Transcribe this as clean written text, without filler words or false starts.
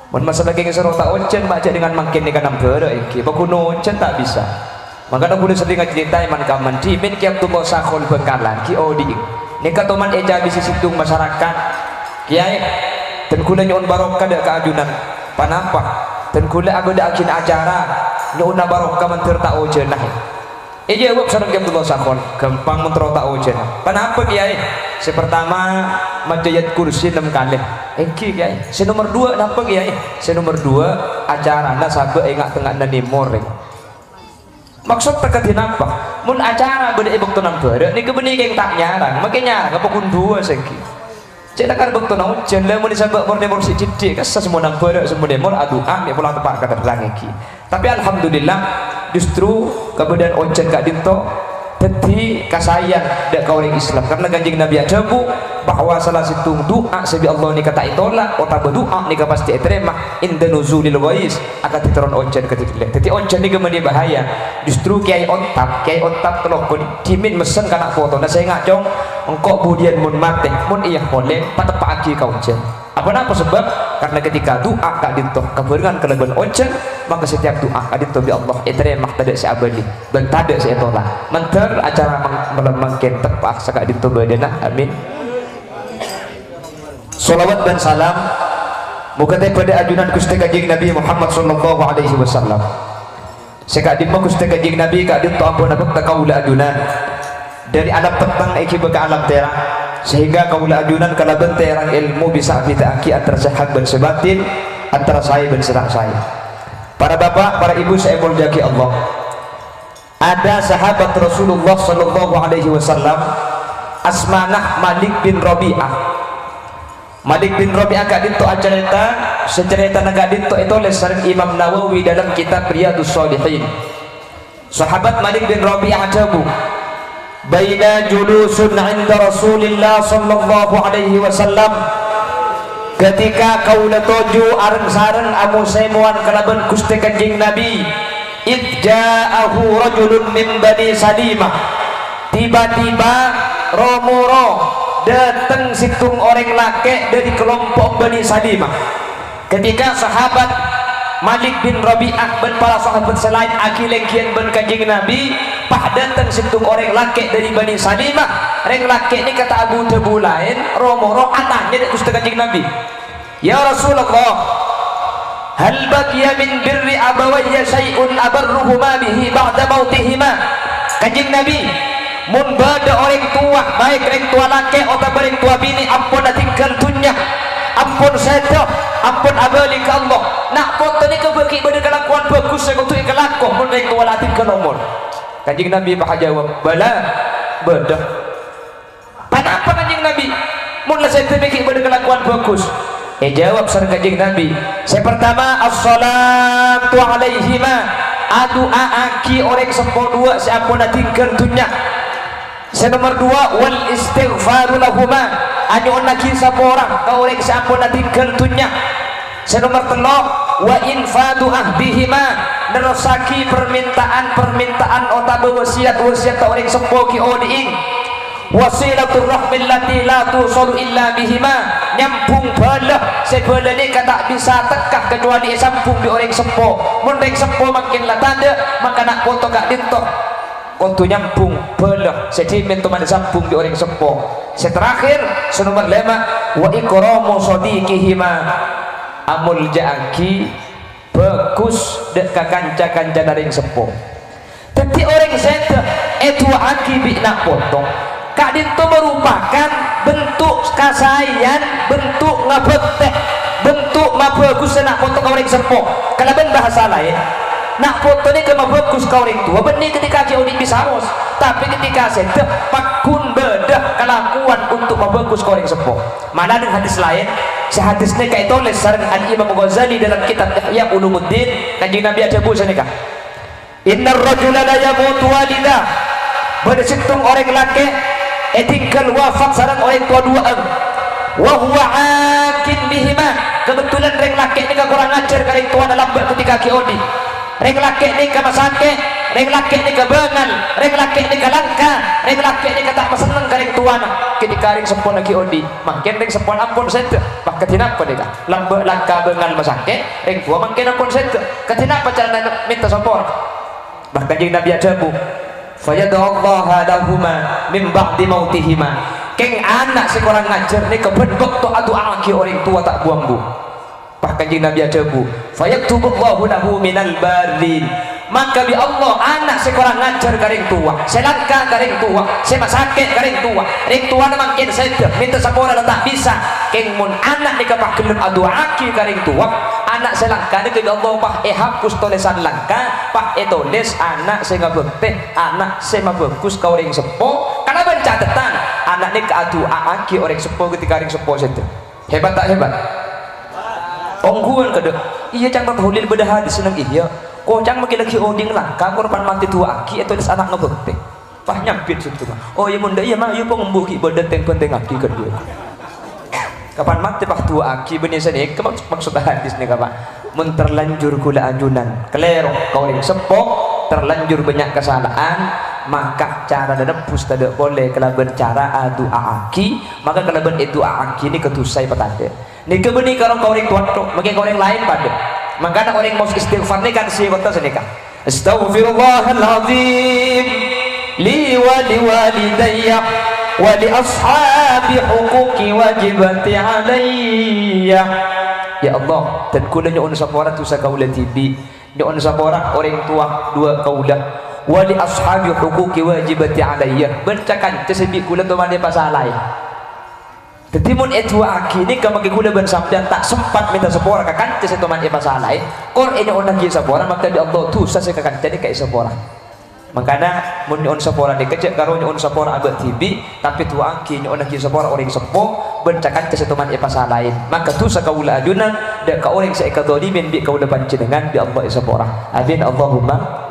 mun masalah geng seru tak oncen baca dengan makin ni kanam bere iki bakuno oncen tak bisa maka nak boleh sering cerita iman kaman di min kiap tu sakhol Bengkalan ki odi ni katoman eja bisi situng masyarakat kiai dan kula nyon barokah dak keajunan panapa dan kula ago dak akin acara nyon barokah mentir tak ojen nah eja wab sareng kiap tu sakhol gampang mentero tak ojen panapa kiai si pertama majayat kursi 6 kali engki kiai si nomor 2 napa kiai si nomor 2 acarana sabe engak tengah nani moreng maksud terkait apa mun acara beda ibuk tunang bere ni kebeni yang tak nyarang makin nyarang apa kun 2 sengki cek takar buk tunang ujen le mun disabak mor demor si cidik kasa semua nang bere semua demor aduh mi pulang tepat kata terang iki tapi alhamdulillah justru kebedan ojen kak dinto tadi kasayan dak ka orang Islam karena kanjeng Nabi ajabu bahwa salah satu doa sebi Allah ni kata itolak atau berdoa ni pasti diterima inda nuzulil ghais akan diteron oncen ketika jadi oncen ni kemudian bahaya justru kiai ontap telepon dimin mesen kana foto nah saya ngajong engkau kemudian mun mati mun iya boleh patepak aki kau oncen apa sebab karena ketika doa kak dinto keberangan kelebihan oncen maka setiap doa kak dinto bi Allah diterima tidak seabadi dan tidak seetolah mentar acara melemangkan tepak sakak dinto badana amin. Salawat dan salam muka pada ajunan Gusti Kanjeng Nabi Muhammad sallallahu alaihi wasallam. Sekak dimma Gusti Kanjeng Nabi kak dinto ampun apa kaula ajunan dari alam petang iki ke alam terang sehingga kaula ajunan kala benterang ilmu bisa kita aki antara sehat dan sebatin antara saya dan serak saya. Para bapak, para ibu saya muliakan Allah. Ada sahabat Rasulullah sallallahu alaihi wasallam asmanah Malik bin Rabi'ah. Malik bin Rabi'ah kak dinto secerita naga dinto itu oleh sareng Imam Nawawi dalam kitab Riyadhus Shalihin. Sahabat Malik bin Rabi'ah ajabu baina julusun 'inda Rasulillah sallallahu alaihi wasallam ketika kaula tuju areng sareng amu semuan kalaban Gusti Kanjeng Nabi idja'ahu rajulun min Bani Salimah tiba-tiba romoro datang situng orang laki dari kelompok Bani Salimah ketika sahabat Malik bin Rabi'ah dan para sahabat selain akilengkian ben Kanjeng Nabi pah datang situng orang laki dari Bani Salimah orang laki ini kata Abu Tabulain romoro anaknya dari Gusti Kanjeng Nabi ya Rasulullah hal baqiya min birri abawayya syai'un abarruhuma bihi ba'da mautihima Kanjeng Nabi mun bada orang tua baik orang tua laki atau orang tua bini ampun tinggal dunia ampun sedo ampun abali ke Allah nak foto ni kebeki pada kelakuan bagus saya untuk kelakuan mun orang tua tinggal nomor Kanjeng Nabi pak jawab bala bedah kenapa Kanjeng Nabi mun lah saya kebeki pada kelakuan bagus jawab sareng Kanjeng Nabi saya pertama assalatu alaihima adu'a aki orang sempo dua saya ampun tinggal dunia saya nomor 2 wal istighfaru lahuma anyon lagi sapa orang kau orang sampun tinggal dunya saya nomor 3 wa infadu ahdihima nerosaki permintaan otak wasiat ta orang sempo ki odiing wasilatur rahmil lati la tusalu illa bihima nyambung bala sebala ni kata bisa tekak kecuali sambung di orang sempo mun orang sempo makin lah tanda maka nak foto kak dinto untuk nyambung belah sedimen teman sambung di orang sepo terakhir nomor 5 wa ikramu sadiqihima amul jaaki bagus dek kanca-kanca dari sepo tapi orang sedek itu akibat nak potong kak dinto merupakan bentuk kasayan bentuk ngabetek bentuk mabagus nak potong orang sepo kalau ben bahasa lain nak foto ni kema bagus kau orang tua benih ketika kau ni bisa harus tapi ketika sedek pakun bedah kelakuan untuk membagus kau orang sepo mana dengan hadis lain sehadis ni kayak tulis sareng Imam Ghazali dalam kitab Ihya Ulumuddin Kanjeng Nabi ada bu sana kah innar rajula la yamutu walida bersitung orang laki tinggal wafat sareng orang tua dua wa huwa akin bihima kebetulan orang laki ni kurang ajar kali tua dalam ketika kau ni reng laki ni kama sakit ring laki ni kebengan, ring laki ni kalangka, ring laki ni kata maseneng karing tuana ketika ring sepon lagi odi makin ring sepon ampun sete pak ketinapa dia lambe langka bengal masake ring tua makin ampun sete ketinapa cara minta sepon bahkan jeung Nabi adabu fayadallahu lahuma min ba'di mautihima keng anak sekolah ngajar ni kebenbek to doa ki orang tua tak buang bu bahkan jeung Nabi adabu fayaktubullahu lahu minal barin maka bi Allah anak sekolah ngajar karing tua selangka karing tua semasake karing tua ring tua makin sedep minta sapora tak bisa keng mun anak ni kapakelem aduaki karing tua anak selangka ni ke Allah pah hapus tulisan langka pah tulis anak sing ngabekte anak sing mabagus ka ring sepo kana pencatetan anak ni kaduaaki orang sepo ketika ring sepo sedep hebat tak hebat ongguan kedek iya cang tahulil bedah hadis seneng iya kocang makin lagi oding langka korban mati tua aki itu anak ngebekte pah nyampit situ mah oh iya munda iya mah iya pengembuki badan yang penting aki kedua kapan mati pah tua aki benih sini maksud hadis nih kapan mun terlanjur gula ajunan kelero kau yang sepok terlanjur banyak kesalahan maka cara nebus tidak boleh kelaban cara adu aki maka kelaban itu aki ini ketusai petanda ini kebeni kalau kau yang tuan makin kau yang lain pada makanya orang mau istighfar ni kan siapa tahu sedekah astaghfirullahaladzim li wa li walidayya wa li ashabi huquqi wajibati alayya ya Allah dan kula nyoon sapora tu sa kaula tibi nyoon sapora orang tua dua kaula wa li ashabi huquqi wajibati alayya bercakan tesebi kula tu mane pasalai tetimun itu aki ni kamagi kula ban sabdan tak sempat minta sepora kakan tes itu man ipasalai kor ini on lagi sepora maka di Allah tu sa kakan jadi kai sepora makana mun on sepora dikecek karo on sepora abad tibi tapi tu aki on lagi sepora orang sepo bencakan tes itu man ipasalai maka tu sa kaula adunan da ka orang sa ikadolimin bi kaula panjenengan di Allah sepora amin Allahumma